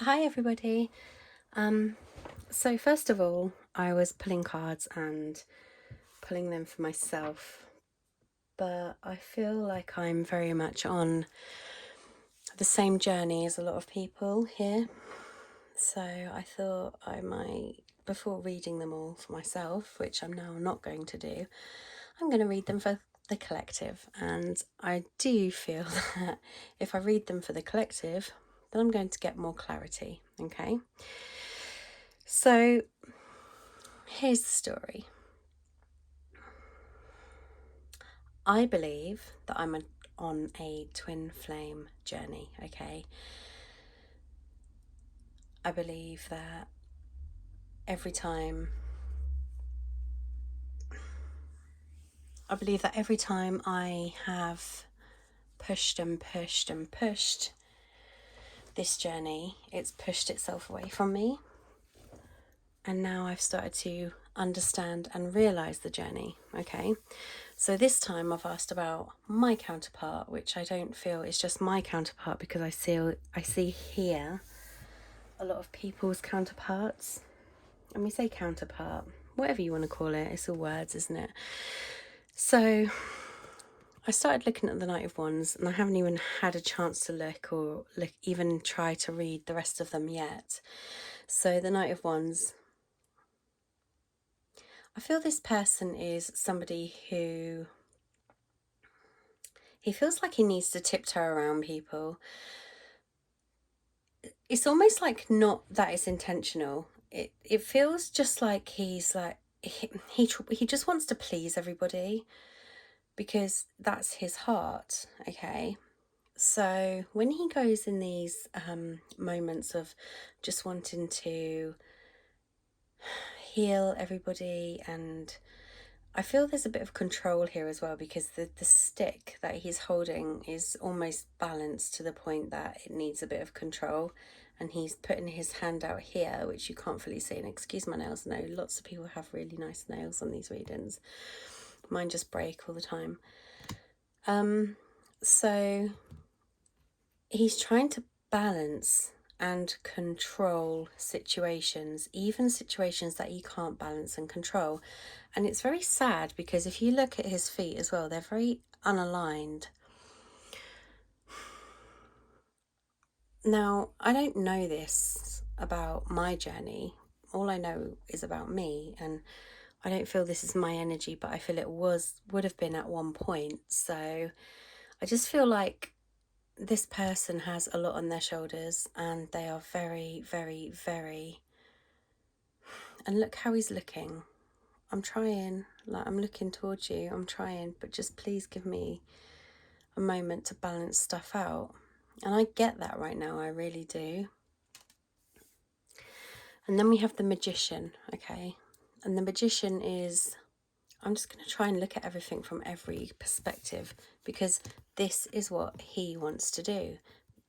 Hi everybody. So first of all, I was pulling cards and pulling them for myself, but I feel like I'm very much on the same journey as a lot of people here. So I thought I might, before reading them all for myself, which I'm now not going to do, I'm going to read them for the collective. And I do feel that if I read them for the collective, then I'm going to get more clarity, okay? So here's the story. I believe that I'm on a twin flame journey, okay? I believe that every time I have pushed and pushed and pushed this journey, it's pushed itself away from me. And now I've started to understand and realize the journey, okay? So this time I've asked about my counterpart, which I don't feel is just my counterpart, because I see here a lot of people's counterparts. And we say counterpart, whatever you want to call it, it's all words, isn't it? So I started looking at the Knight of Wands, and I haven't even had a chance to look even try to read the rest of them yet. So the Knight of Wands, I feel this person is somebody who, he feels like he needs to tiptoe around people. It's almost like not that it's intentional. It feels just like he's like, he just wants to please everybody, because that's his heart, okay? So when he goes in these moments of just wanting to heal everybody, and I feel there's a bit of control here as well, because the stick that he's holding is almost balanced to the point that it needs a bit of control, and he's putting his hand out here, which you can't fully see, and excuse my nails, no, lots of people have really nice nails on these readings, mine just break all the time. So he's trying to balance and control situations, even situations that he can't balance and control. And it's very sad, because if you look at his feet as well, they're very unaligned. Now, I don't know this about my journey. All I know is about me, and I don't feel this is my energy, but I feel it would have been at one point. So I just feel like this person has a lot on their shoulders, and they are very, very, very... And look how he's looking. I'm trying, like, I'm looking towards you, I'm trying, but just please give me a moment to balance stuff out. And I get that right now, I really do. And then we have the Magician, okay? And the Magician is, I'm just going to try and look at everything from every perspective, because this is what he wants to do.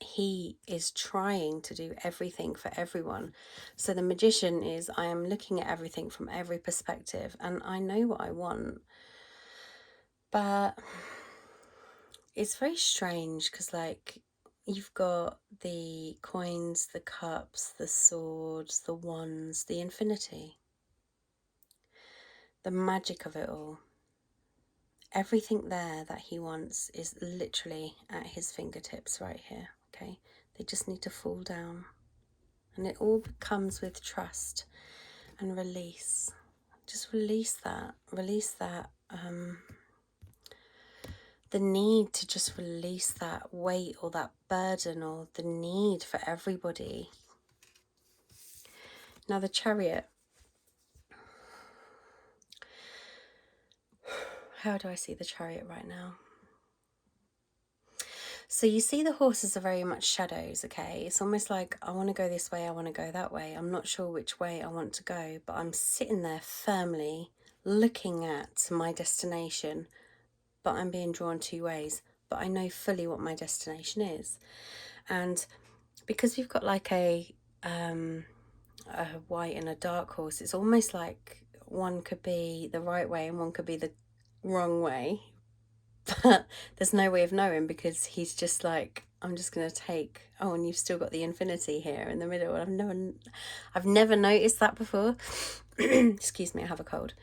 He is trying to do everything for everyone. So the Magician is, I am looking at everything from every perspective, and I know what I want. But it's very strange, because like, you've got the coins, the cups, the swords, the wands, the infinity, the magic of it all. Everything there that he wants is literally at his fingertips right here, okay? They just need to fall down. And it all comes with trust and release. Just release that. The need to just release that weight or that burden, or the need for everybody. Now the Chariot. How do I see the Chariot right now? So you see the horses are very much shadows, okay? It's almost like, I want to go this way, I want to go that way. I'm not sure which way I want to go, but I'm sitting there firmly looking at my destination, but I'm being drawn two ways. But I know fully what my destination is. And because we've got like a white and a dark horse, it's almost like one could be the right way and one could be the wrong way. But there's no way of knowing, because he's just like I'm just going to take, oh, and you've still got the infinity here in the middle. I've never noticed that before. Excuse me, I have a cold.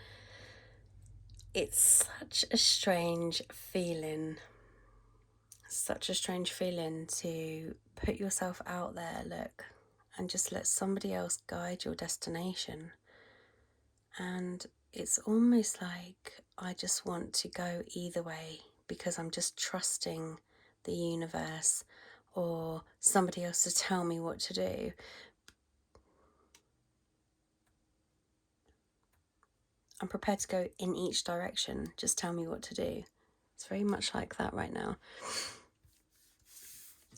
It's such a strange feeling. Such a strange feeling to put yourself out there, look, and just let somebody else guide your destination. And it's almost like I just want to go either way because I'm just trusting the universe or somebody else to tell me what to do. I'm prepared to go in each direction. Just tell me what to do. It's very much like that right now.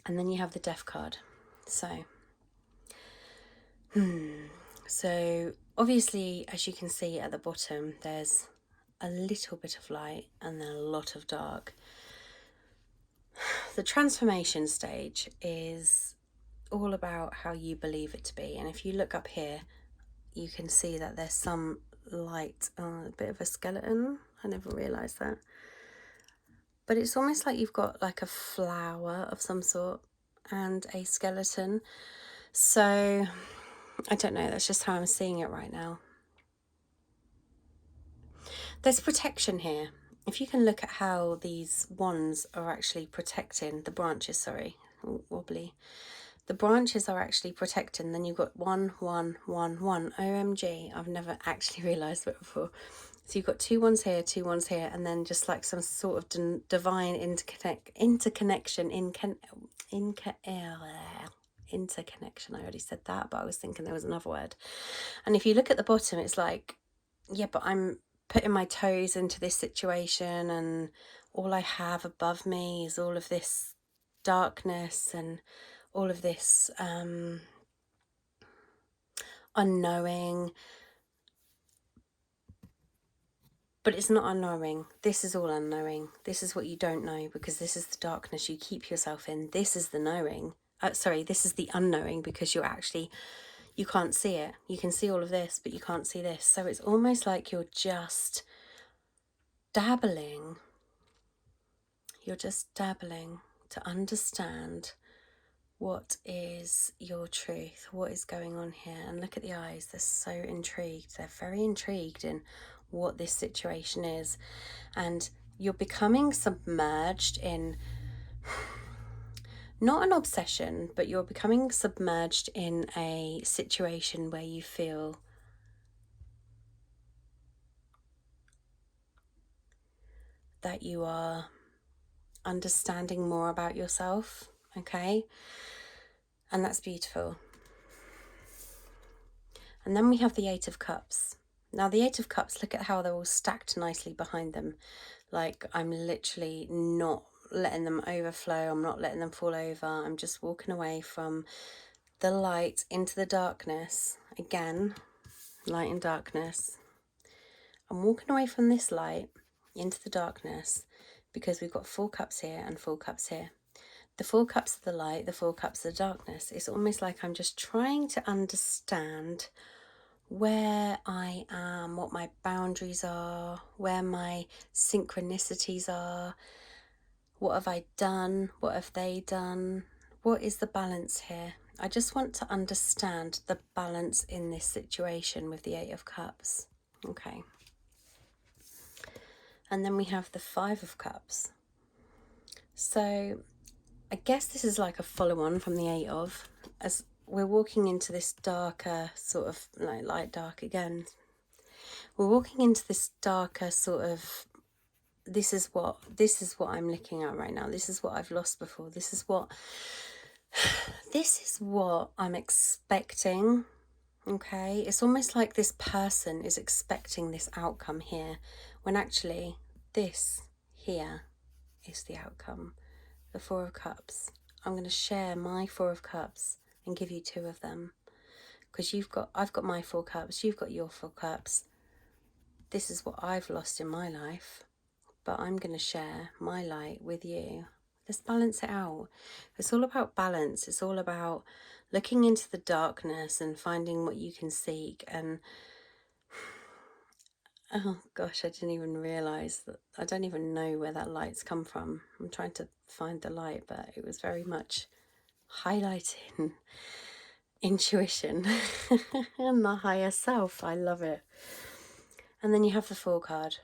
And then you have the Death card. So obviously, as you can see at the bottom, there's a little bit of light and then a lot of dark. The transformation stage is all about how you believe it to be. And if you look up here, you can see that there's some light, a bit of a skeleton. I never realised that. But it's almost like you've got like a flower of some sort and a skeleton. So I don't know, that's just how I'm seeing it right now. There's protection here. If you can look at how these wands are actually protecting the branches, sorry, wobbly. The branches are actually protecting. Then you've got 1, 1, 1, 1. OMG, I've never actually realised that before. So you've got 2 ones here, 2 ones here, and then just like some sort of divine interconnection, interconnection. I already said that, but I was thinking there was another word. And if you look at the bottom, it's like, yeah, but I'm putting my toes into this situation, and all I have above me is all of this darkness and all of this unknowing. But it's not unknowing. This is all unknowing. This is what you don't know, because this is the darkness you keep yourself in. This is the knowing. This is the unknowing, because you can't see it. You can see all of this, but you can't see this. So it's almost like you're just dabbling. You're just dabbling to understand what is your truth, what is going on here. And look at the eyes, they're so intrigued. They're very intrigued in what this situation is. And you're becoming submerged in, not an obsession, but you're becoming submerged in a situation where you feel that you are understanding more about yourself, okay? And that's beautiful. And then we have the 8 of Cups. Now the 8 of Cups, look at how they're all stacked nicely behind them. Like, I'm literally not letting them overflow. I'm not letting them fall over. I'm just walking away from the light into the darkness. Again, light and darkness. I'm walking away from this light into the darkness because we've got 4 cups here and 4 cups here. The 4 cups of the light, the 4 cups of the darkness. It's almost like I'm just trying to understand where I am, what my boundaries are, where my synchronicities are, what have I done, what have they done, what is the balance here? I just want to understand the balance in this situation with the 8 of Cups. Okay. And then we have the 5 of Cups. So I guess this is like a follow-on from the 8 of, as we're walking into this darker sort of, like light dark again. We're walking into this darker sort of, this is what I'm looking at right now. This is what I've lost before. This is what I'm expecting. Okay, it's almost like this person is expecting this outcome here, when actually this here is the outcome. The 4 of Cups. I'm going to share my 4 of Cups and give you 2 of them, because I've got my 4 cups, you've got your 4 cups. This is what I've lost in my life, but I'm going to share my light with you. Let's balance it out. It's all about balance. It's all about looking into the darkness and finding what you can seek. And Oh gosh, I didn't even realise that. I don't even know where that light's come from. I'm trying to find the light, but it was very much highlighting intuition and the higher self. I love it. And then you have the Fool card.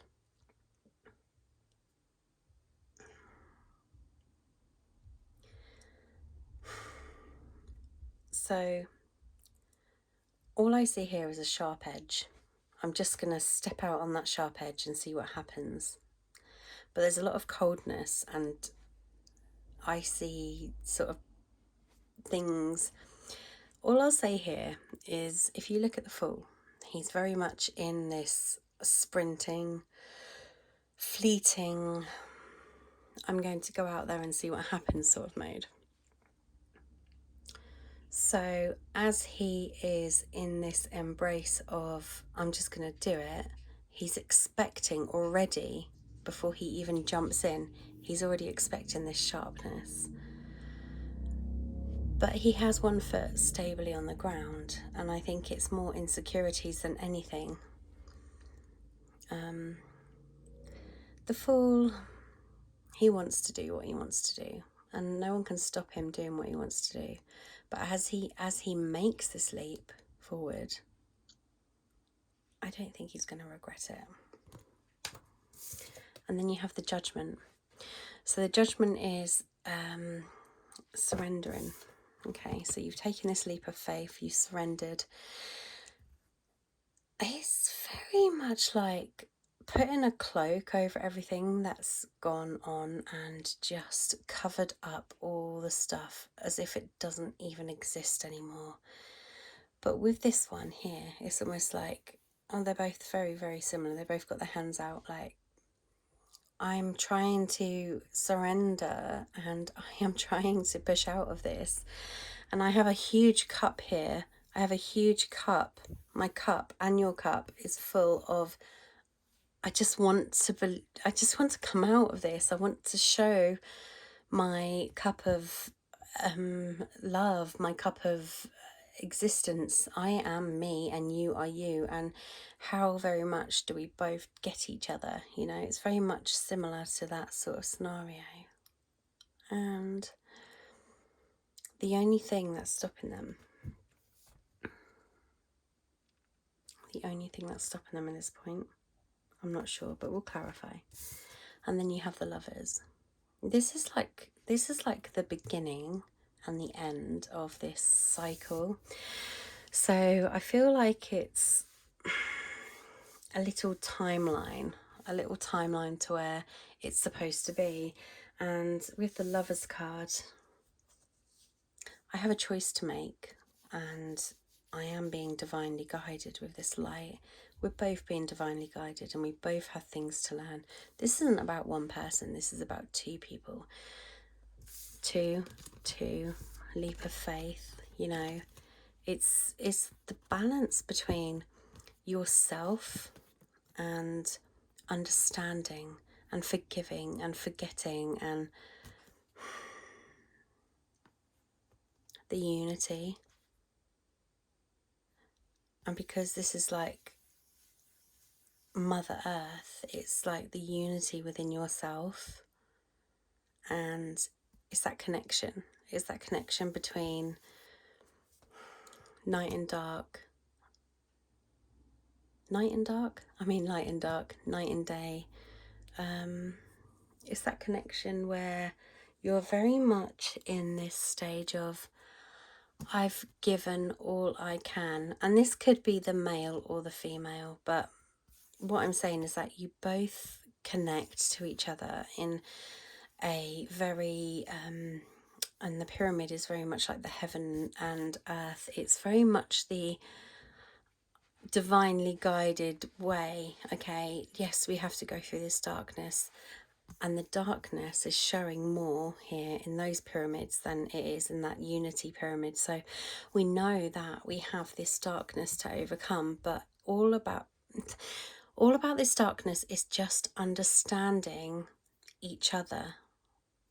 So all I see here is a sharp edge. I'm just going to step out on that sharp edge and see what happens. But there's a lot of coldness, and I see sort of things. All I'll say here is if you look at the Fool, he's very much in this sprinting, fleeting, I'm going to go out there and see what happens sort of mode. So as he is in this embrace of, I'm just going to do it, he's expecting already, before he even jumps in, he's already expecting this sharpness. But he has one foot stably on the ground, and I think it's more insecurities than anything. The Fool, he wants to do what he wants to do, and no one can stop him doing what he wants to do. But as he makes this leap forward, I don't think he's going to regret it. And then you have the Judgment. So the Judgment is surrendering. Okay, so you've taken this leap of faith, you surrendered. It's very much like putting a cloak over everything that's gone on and just covered up all the stuff as if it doesn't even exist anymore. But with this one here, it's almost like, oh, they're both very, very similar. They both got their hands out like, I'm trying to surrender and I am trying to push out of this. And I have a huge cup here. I have a huge cup. My cup and your cup is full of, I just want to come out of this. I want to show my cup of love, my cup of existence. I am me and you are you, and how very much do we both get each other? You know, it's very much similar to that sort of scenario. And the only thing that's stopping them, at this point, I'm not sure, but we'll clarify. And then you have the Lovers. This is like the beginning and the end of this cycle. So I feel like it's a little timeline to where it's supposed to be. And with the Lovers card, I have a choice to make, and I am being divinely guided with this light. We're both being divinely guided, and we both have things to learn. This isn't about one person, this is about two people. Two, leap of faith, you know. It's the balance between yourself and understanding and forgiving and forgetting and the unity. And because this is like Mother Earth, it's like the unity within yourself, and it's that connection. It's that connection between night and dark. Light and dark, night and day. It's that connection where you're very much in this stage of, I've given all I can. And this could be the male or the female, but what I'm saying is that you both connect to each other in a very, and the pyramid is very much like the heaven and earth. It's very much the divinely guided way. Okay, yes, we have to go through this darkness, and the darkness is showing more here in those pyramids than it is in that unity pyramid. So we know that we have this darkness to overcome, but all about this darkness is just understanding each other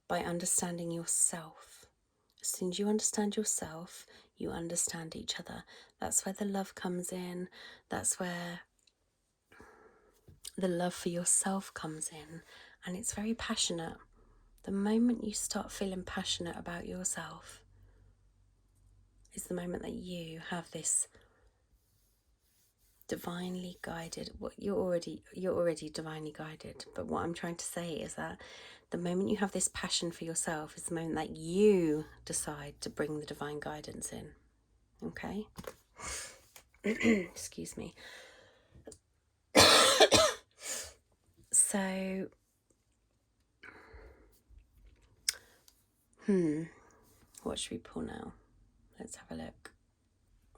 by understanding yourself. As soon as you understand yourself, you understand each other. That's where the love comes in. That's where the love for yourself comes in, and it's very passionate. The moment you start feeling passionate about yourself is the moment that you have this divinely guided, you're already divinely guided, but what I'm trying to say is that the moment you have this passion for yourself is the moment that you decide to bring the divine guidance in. Okay? Excuse me. So what should we pull now? Let's have a look.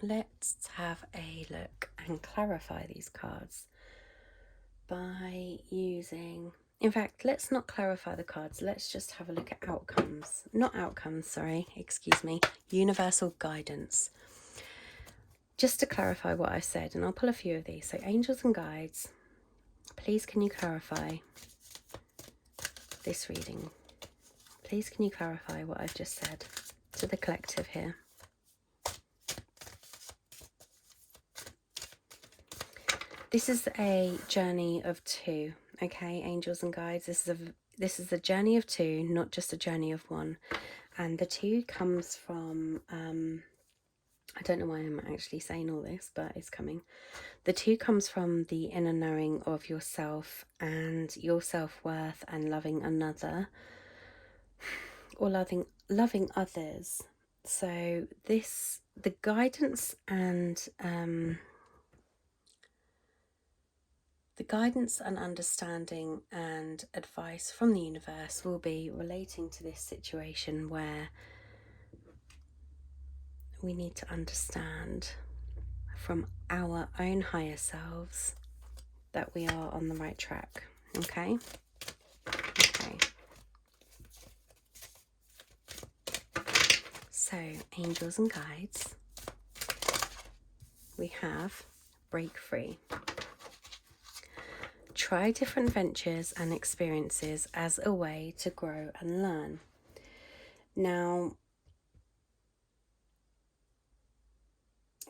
Let's have a look and clarify these cards by using... In fact, let's not clarify the cards. Let's just have a look at outcomes. Not outcomes, sorry. Excuse me. Universal guidance. Just to clarify what I said, and I'll pull a few of these. So angels and guides, please can you clarify this reading? Please can you clarify what I've just said to the collective here? This is a journey of two, okay, angels and guides. This is a journey of two, not just a journey of one. And the two comes from, I don't know why I'm actually saying all this, but it's coming. The two comes from the inner knowing of yourself and your self-worth and loving another, or loving others. So the guidance and understanding and advice from the universe will be relating to this situation where we need to understand from our own higher selves that we are on the right track. Okay? Okay. So, angels and guides, we have break free. Try different ventures and experiences as a way to grow and learn. Now,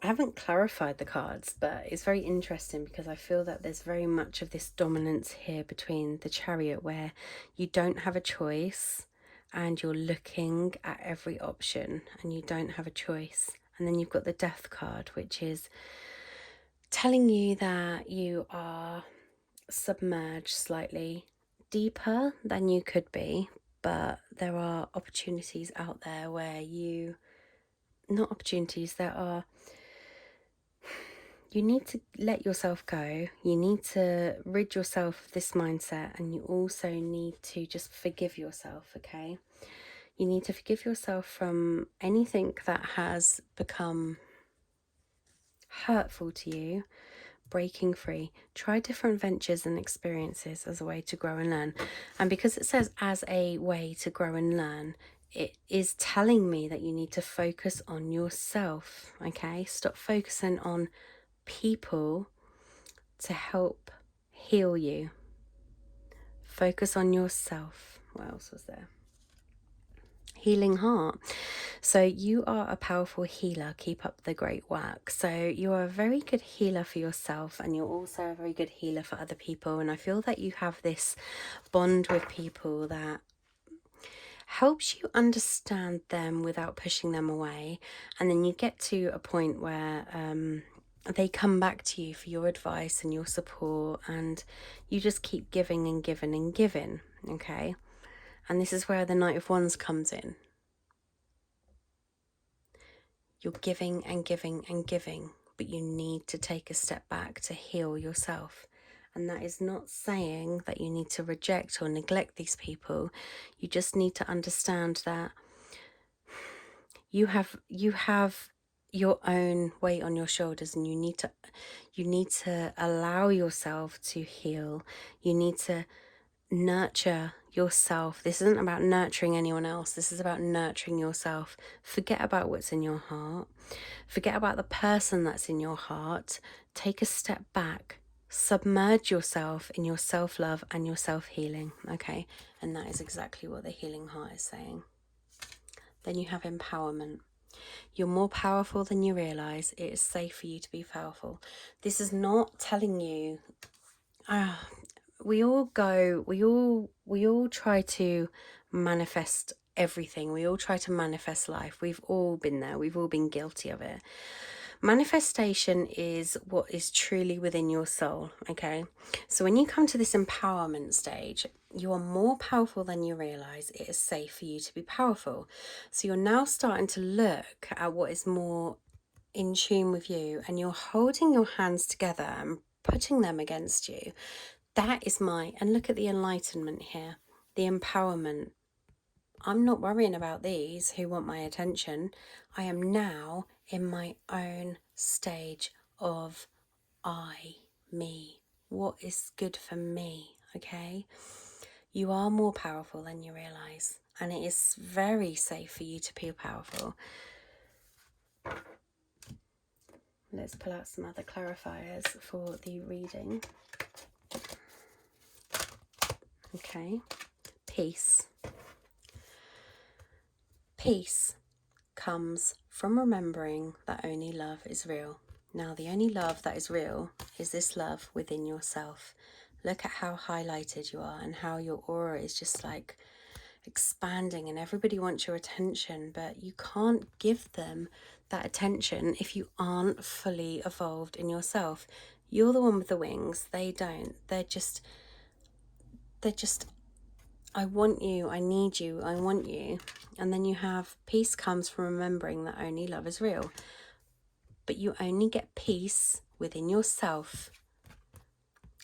I haven't clarified the cards, but it's very interesting because I feel that there's very much of this dominance here between the Chariot, where you don't have a choice and you're looking at every option and you don't have a choice. And then you've got the Death card, which is telling you that you are submerged slightly deeper than you could be, but there are opportunities out there where you need to let yourself go. You need to rid yourself of this mindset, and you also need to just forgive yourself. Okay, you need to forgive yourself from anything that has become hurtful to you. Breaking free. Try different ventures and experiences as a way to grow and learn. And because it says as a way to grow and learn, it is telling me that you need to focus on yourself. Okay, stop focusing on people to help heal you. Focus on yourself. What else was there? Healing heart. So you are a powerful healer. Keep up the great work. So you are a very good healer for yourself, and you're also a very good healer for other people. And I feel that you have this bond with people that helps you understand them without pushing them away. And then you get to a point where they come back to you for your advice and your support, and you just keep giving and giving and giving. Okay. And this is where the Knight of Wands comes in. You're giving and giving and giving, but you need to take a step back to heal yourself. And that is not saying that you need to reject or neglect these people. You just need to understand that you have your own weight on your shoulders, and you need to allow yourself to heal. You need to nurture yourself. This isn't about nurturing anyone else. This is about nurturing yourself. Forget about what's in your heart. Forget about the person that's in your heart. Take a step back. Submerge yourself in your self-love and your self-healing. Okay? And that is exactly what the healing heart is saying. Then you have empowerment. You're more powerful than you realize. It is safe for you to be powerful. This is not telling you we all try to manifest everything. We all try to manifest life. We've all been there. We've all been guilty of it. Manifestation is what is truly within your soul, okay? So when you come to this empowerment stage, you are more powerful than you realize. It is safe for you to be powerful. So you're now starting to look at what is more in tune with you, and you're holding your hands together and putting them against you. That is and look at the enlightenment here, the empowerment. I'm not worrying about these who want my attention. I am now in my own stage of me. What is good for me, okay? You are more powerful than you realize, and it is very safe for you to be powerful. Let's pull out some other clarifiers for the reading. Okay, peace. Peace comes from remembering that only love is real. Now, the only love that is real is this love within yourself. Look at how highlighted you are and how your aura is just like expanding, and everybody wants your attention, but you can't give them that attention if you aren't fully evolved in yourself. You're the one with the wings. They don't. They're just I want you, I need you, I want you. And then you have peace comes from remembering that only love is real. But you only get peace within yourself,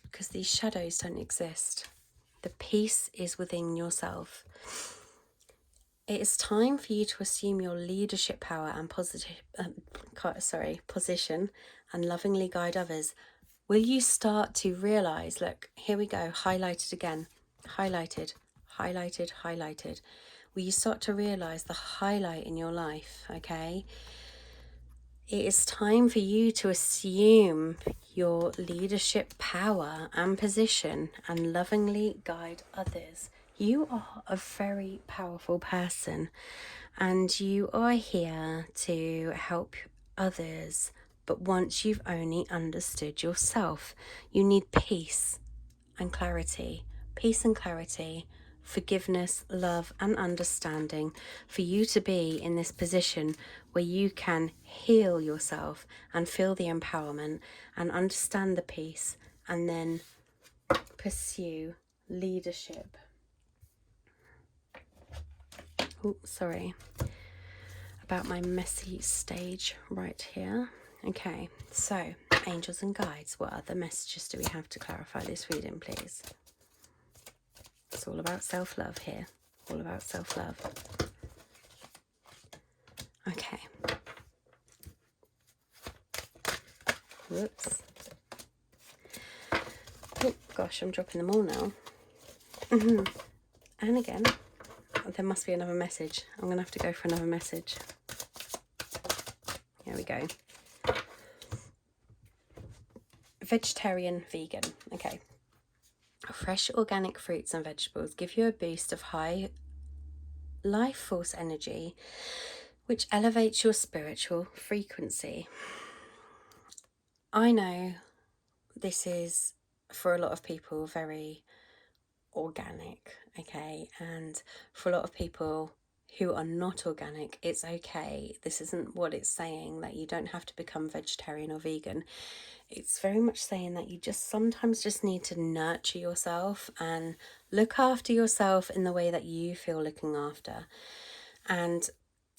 because these shadows don't exist. The peace is within yourself. It is time for you to assume your leadership power and position and lovingly guide others. Will you start to realize, look, here we go, highlighted again, highlighted. Will you start to realize the highlight in your life, okay? It is time for you to assume your leadership power and position and lovingly guide others. You are a very powerful person, and you are here to help others. But once you've only understood yourself, you need peace and clarity. Peace and clarity, forgiveness, love, and understanding for you to be in this position where you can heal yourself and feel the empowerment and understand the peace, and then pursue leadership. Oh, sorry about my messy stage right here. Okay, so angels and guides, what other messages do we have to clarify this reading, please? It's all about self-love here. All about self-love. Okay. Whoops. Oh, gosh, I'm dropping them all now. And again, there must be another message. I'm going to have to go for another message. Here we go. Vegetarian, vegan. Okay. Fresh organic fruits and vegetables give you a boost of high life force energy, which elevates your spiritual frequency. I know this is, for a lot of people, very organic, okay? And for a lot of people who are not organic, it's okay. This isn't what it's saying, that you don't have to become vegetarian or vegan. It's very much saying that you just sometimes just need to nurture yourself and look after yourself in the way that you feel looking after. And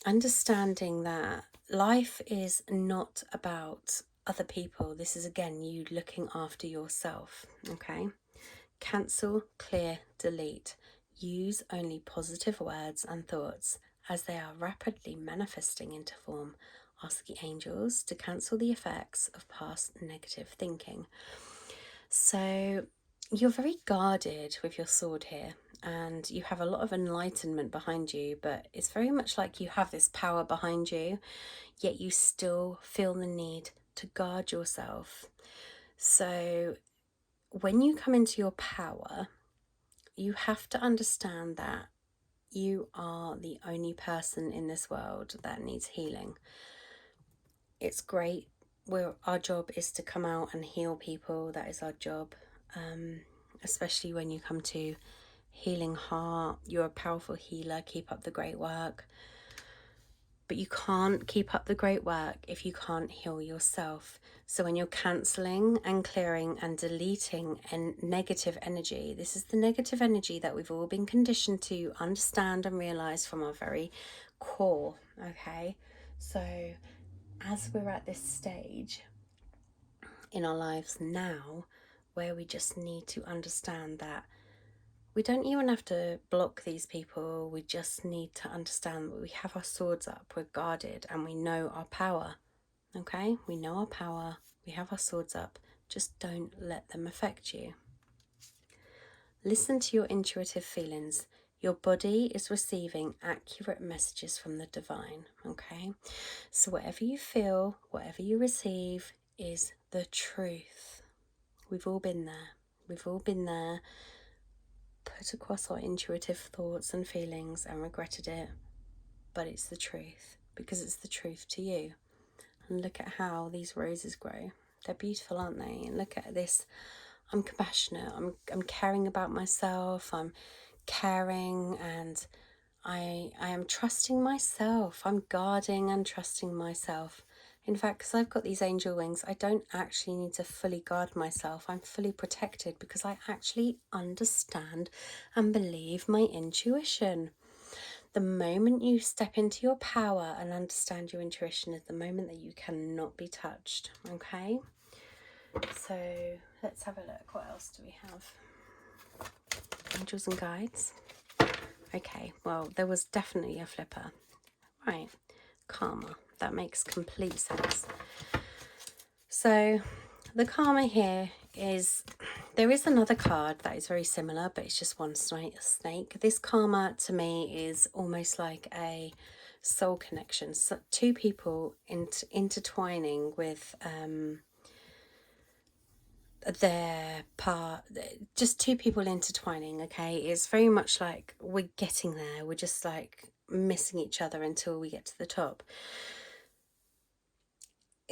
understanding that life is not about other people. This is, again, you looking after yourself, okay? Cancel, clear, delete. Use only positive words and thoughts as they are rapidly manifesting into form. Ask the angels to cancel the effects of past negative thinking. So you're very guarded with your sword here, and you have a lot of enlightenment behind you, but it's very much like you have this power behind you, yet you still feel the need to guard yourself. So when you come into your power, you have to understand that you are the only person in this world that needs healing. It's great. Our job is to come out and heal people. That is our job. especially when you come to healing heart. You're a powerful healer. Keep up the great work. But you can't keep up the great work if you can't heal yourself. So when you're cancelling and clearing and deleting negative energy, this is the negative energy that we've all been conditioned to understand and realise from our very core, okay? So as we're at this stage in our lives now, where we just need to understand that we don't even have to block these people. We just need to understand that we have our swords up, we're guarded, and we know our power. Okay? We know our power. We have our swords up. Just don't let them affect you. Listen to your intuitive feelings. Your body is receiving accurate messages from the divine. Okay? So whatever you feel, whatever you receive is the truth. We've all been there. We've all been there. Put across our intuitive thoughts and feelings and regretted it, but it's the truth, because it's the truth to you. And look at how these roses grow. They're beautiful, aren't they? And look at this. I'm compassionate. I'm caring about myself. I'm caring, and I am trusting myself. I'm guarding and trusting myself. In fact, because I've got these angel wings, I don't actually need to fully guard myself. I'm fully protected because I actually understand and believe my intuition. The moment you step into your power and understand your intuition is the moment that you cannot be touched, okay? So let's have a look. What else do we have? Angels and guides. Okay, well, there was definitely a flipper. Right, karma. That makes complete sense. So the karma here is, there is another card that is very similar, but it's just one snake. This karma to me is almost like a soul connection. So two people intertwining with their part, just two people intertwining, okay? It's very much like we're getting there. We're just like missing each other until we get to the top.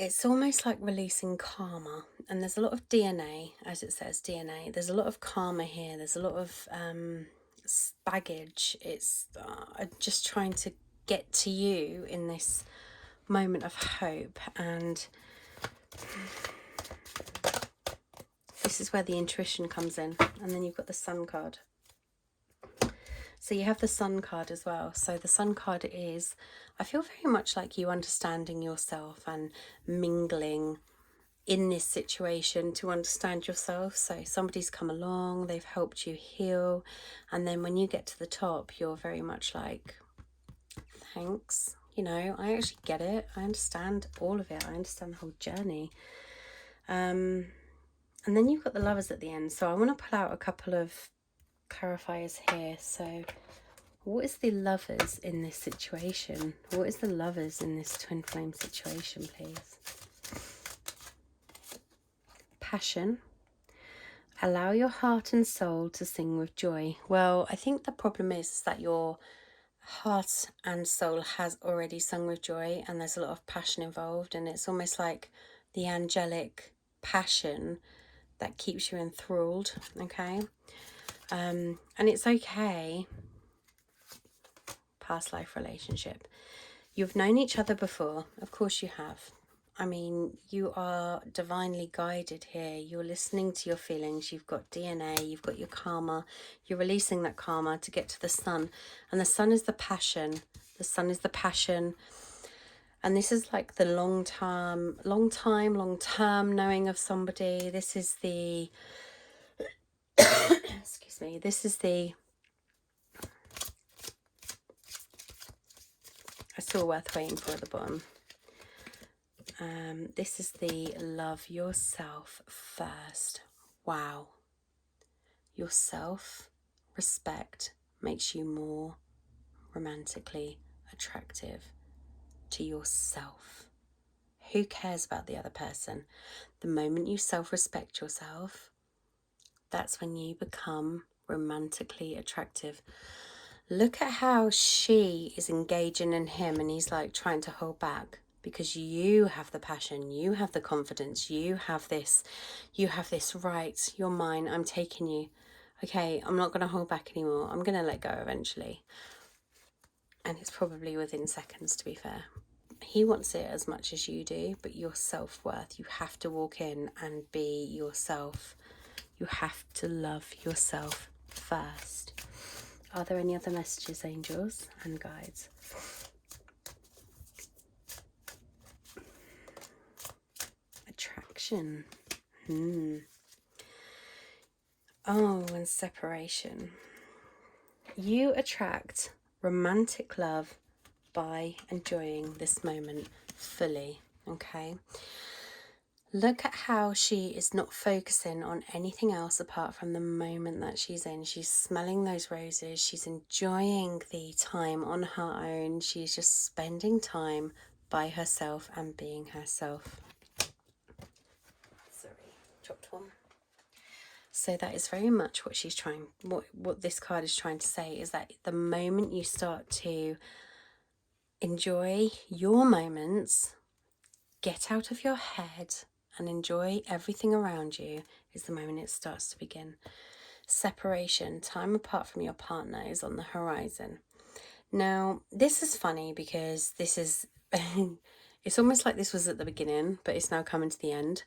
It's almost like releasing karma, and there's a lot of DNA, as it says, DNA. There's a lot of karma here. There's a lot of baggage. It's just trying to get to you in this moment of hope, and this is where the intuition comes in. And then you've got the Sun card. So you have the Sun card as well. So the Sun card is, I feel very much like you understanding yourself and mingling in this situation to understand yourself. So somebody's come along, they've helped you heal, and then when you get to the top, you're very much like, thanks, you know, I actually get it. I understand all of it. I understand the whole journey. And then you've got the Lovers at the end. So I want to pull out a couple of clarifiers here. So what is the Lovers in this situation? What is the Lovers in this twin flame situation, please? Passion. Allow your heart and soul to sing with joy. Well, I think the problem is that your heart and soul has already sung with joy, and there's a lot of passion involved, and it's almost like the angelic passion that keeps you enthralled, okay? And it's okay. Past life relationship. You've known each other before. Of course you have. I mean, you are divinely guided here. You're listening to your feelings. You've got DNA. You've got your karma. You're releasing that karma to get to the Sun. And the Sun is the passion. The Sun is the passion. And this is like the long term knowing of somebody. This is the... excuse me. This is the... I saw worth waiting for at the bottom. This is the love yourself first. Wow. Your self-respect makes you more romantically attractive to yourself. Who cares about the other person? The moment you self-respect yourself, that's when you become romantically attractive. Look at how she is engaging in him, and he's like trying to hold back because you have the passion, you have the confidence, you have this right, you're mine, I'm taking you. Okay, I'm not going to hold back anymore. I'm going to let go eventually. And it's probably within seconds, to be fair. He wants it as much as you do, but your self-worth, you have to walk in and be yourself. You have to love yourself first. Are there any other messages, angels and guides? Attraction. Oh, and separation. You attract romantic love by enjoying this moment fully, okay? Look at how she is not focusing on anything else apart from the moment that she's in. She's smelling those roses. She's enjoying the time on her own. She's just spending time by herself and being herself. Sorry, dropped one. So that is very much what she's trying, what this card is trying to say, is that the moment you start to enjoy your moments, get out of your head and enjoy everything around you, is the moment it starts to begin. Separation, time apart from your partner, is on the horizon. Now, this is funny because this is, it's almost like this was at the beginning, but it's now coming to the end.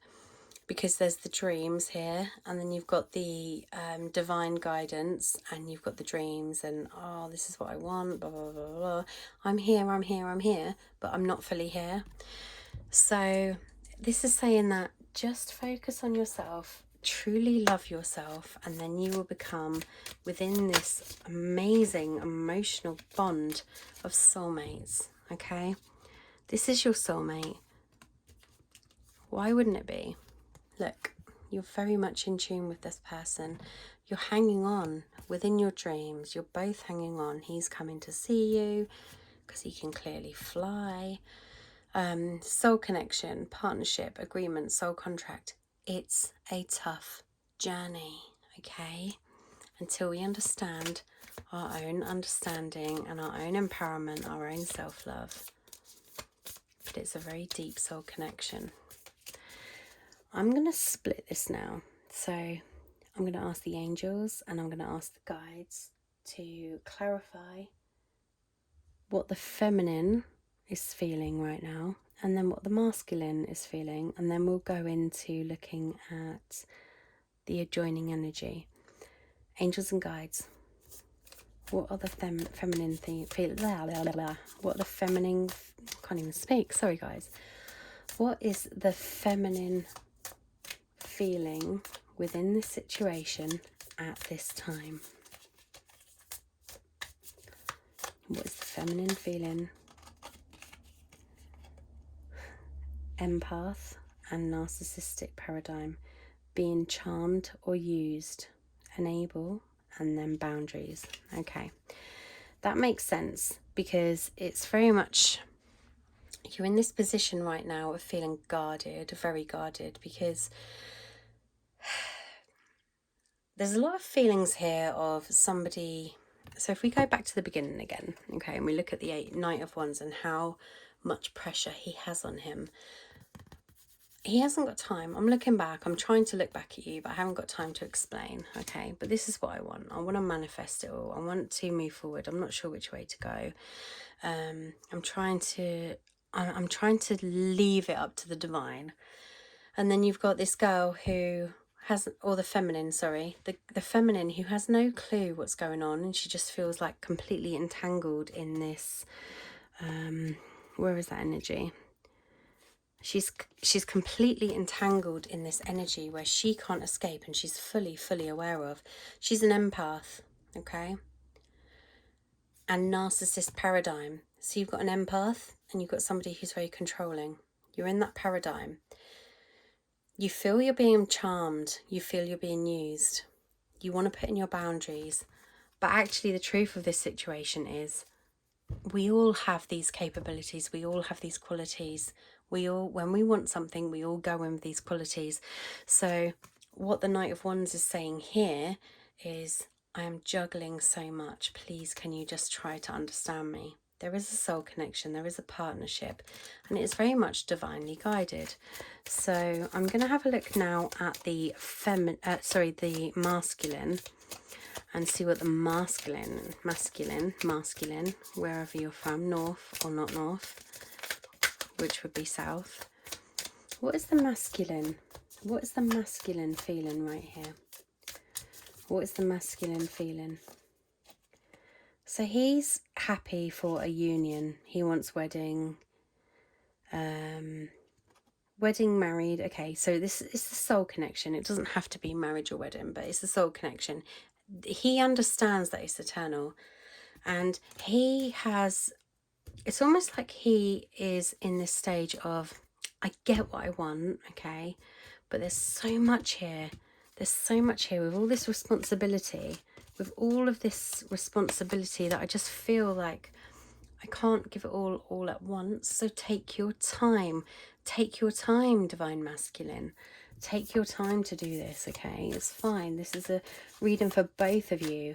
Because there's the dreams here, and then you've got the divine guidance, and you've got the dreams, and oh, this is what I want, blah, blah, blah, blah. I'm here, but I'm not fully here. So this is saying that just focus on yourself, truly love yourself, and then you will become within this amazing emotional bond of soulmates, okay? This is your soulmate. Why wouldn't it be? Look, you're very much in tune with this person. You're hanging on within your dreams. You're both hanging on. He's coming to see you because he can clearly fly. Soul connection, partnership, agreement, soul contract. It's a tough journey, okay? Until we understand our own understanding and our own empowerment, our own self-love. But it's a very deep soul connection. I'm going to split this now. So I'm going to ask the angels and I'm going to ask the guides to clarify what the feminine is feeling right now, and then what the masculine is feeling, and then we'll go into looking at the adjoining energy. Angels and guides, what are the feminine what the feminine, can't even speak, sorry guys. What is the feminine feeling within this situation at this time? What is the feminine feeling? Empath and narcissistic paradigm, being charmed or used, enable, and then boundaries. Okay, that makes sense because it's very much, you're in this position right now of feeling guarded, very guarded, because there's a lot of feelings here of somebody. So if we go back to the beginning again, okay, and we look at the Knight of Wands and how much pressure he has on him, he hasn't got time. I'm looking back, I'm trying to look back at you, but I haven't got time to explain, okay? But this is what I want to manifest it all. I want to move forward. I'm not sure which way to go. I'm trying to leave it up to the divine. And then you've got this girl who has, or the feminine, sorry, the feminine who has no clue what's going on, and she just feels like completely entangled in this, where is that energy? She's completely entangled in this energy where she can't escape, and she's fully aware of. She's an empath, okay? And narcissist paradigm. So you've got an empath and you've got somebody who's very controlling. You're in that paradigm. You feel you're being charmed. You feel you're being used. You want to put in your boundaries. But actually the truth of this situation is we all have these capabilities. We all have these qualities. We all, when we want something, we all go in with these qualities. So what the Knight of Wands is saying here is, I am juggling so much. Please, can you just try to understand me? There is a soul connection, there is a partnership, and it is very much divinely guided. So I'm going to have a look now at the the masculine, and see what the masculine, wherever you're from, north or not north, which would be south. What is the masculine? What is the masculine feeling right here? What is the masculine feeling? So he's happy for a union. He wants wedding, married. Okay, so this is the soul connection. It doesn't have to be marriage or wedding, but it's the soul connection. He understands that it's eternal, and it's almost like he is in this stage of, I get what I want, okay, but there's so much here. There's so much here with all this responsibility, that I just feel like I can't give it all at once. So take your time. Take your time, divine masculine. Take your time to do this, okay? It's fine. This is a reading for both of you.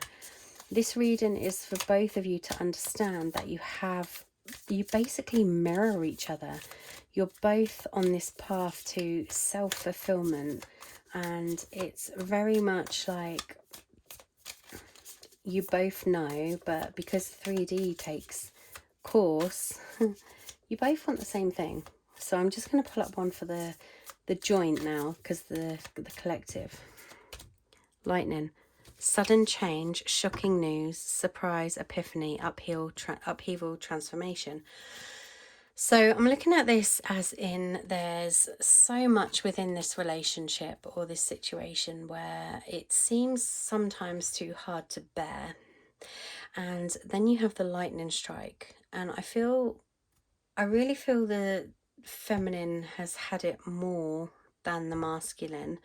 This reading is for both of you to understand that you basically mirror each other. You're both on this path to self-fulfillment, and it's very much like you both know, but because 3D takes course, you both want the same thing. So I'm just going to pull up one for the joint now, because the collective. Lightning. Sudden change, shocking news, surprise, epiphany, upheaval, transformation. So I'm looking at this as in there's so much within this relationship or this situation where it seems sometimes too hard to bear. And then you have the lightning strike. And I really feel the feminine has had it more than the masculine.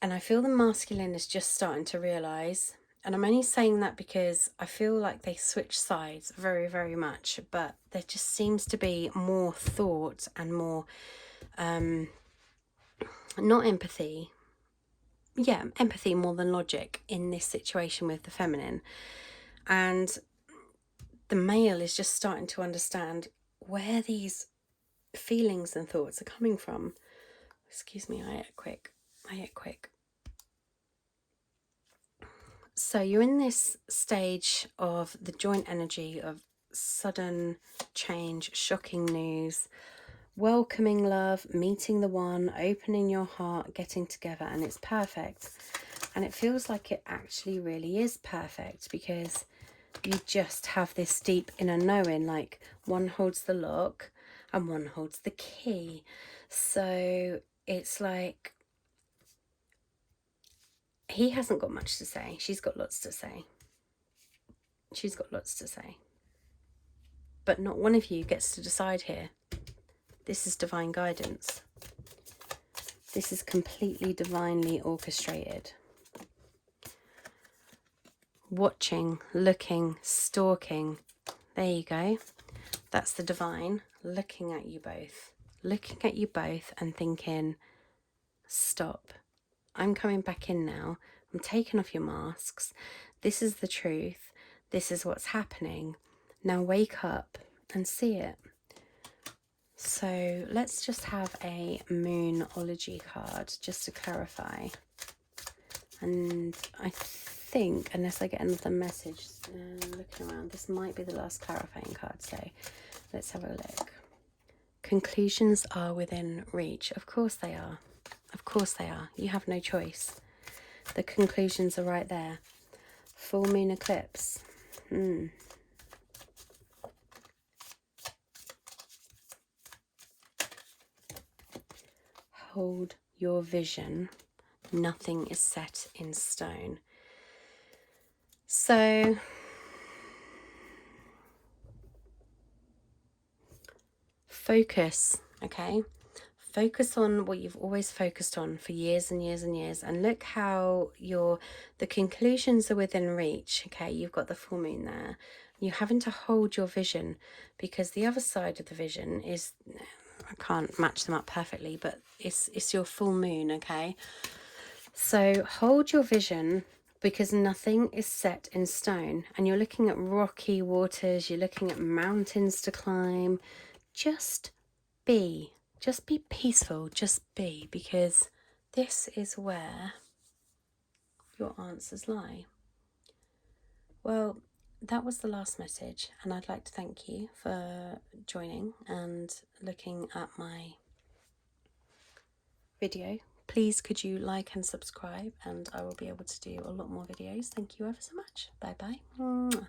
And I feel the masculine is just starting to realise, and I'm only saying that because I feel like they switch sides very, very much, but there just seems to be more thought and more, not empathy. Yeah, empathy more than logic in this situation with the feminine. And the male is just starting to understand where these feelings and thoughts are coming from. Excuse me, I ate quick. So you're in this stage of the joint energy of sudden change, shocking news, welcoming love, meeting the one, opening your heart, getting together, and it's perfect. And it feels like it actually really is perfect, because you just have this deep inner knowing, like one holds the lock and one holds the key. So it's like he hasn't got much to say. She's got lots to say. But not one of you gets to decide here. This is divine guidance. This is completely divinely orchestrated. Watching, looking, stalking. There you go. That's the divine looking at you both. Looking at you both and thinking, stop. I'm coming back in now. I'm taking off your masks. This is the truth. This is what's happening. Now wake up and see it. So let's just have a moonology card just to clarify. And I think, unless I get another message, looking around, this might be the last clarifying card. So let's have a look. Conclusions are within reach. Of course they are. Of course they are. You have no choice. The conclusions are right there. Full moon eclipse. Hold your vision. Nothing is set in stone. So focus, okay? Focus on what you've always focused on for years and years and years, and look how the conclusions are within reach. Okay, you've got the full moon there. You're having to hold your vision, because the other side of the vision is, I can't match them up perfectly, but it's your full moon. Okay, so hold your vision, because nothing is set in stone. And you're looking at rocky waters, you're looking at mountains to climb. Just be peaceful, just be, because this is where your answers lie. Well, that was the last message, and I'd like to thank you for joining and looking at my video. Please could you like and subscribe, and I will be able to do a lot more videos. Thank you ever so much. Bye bye.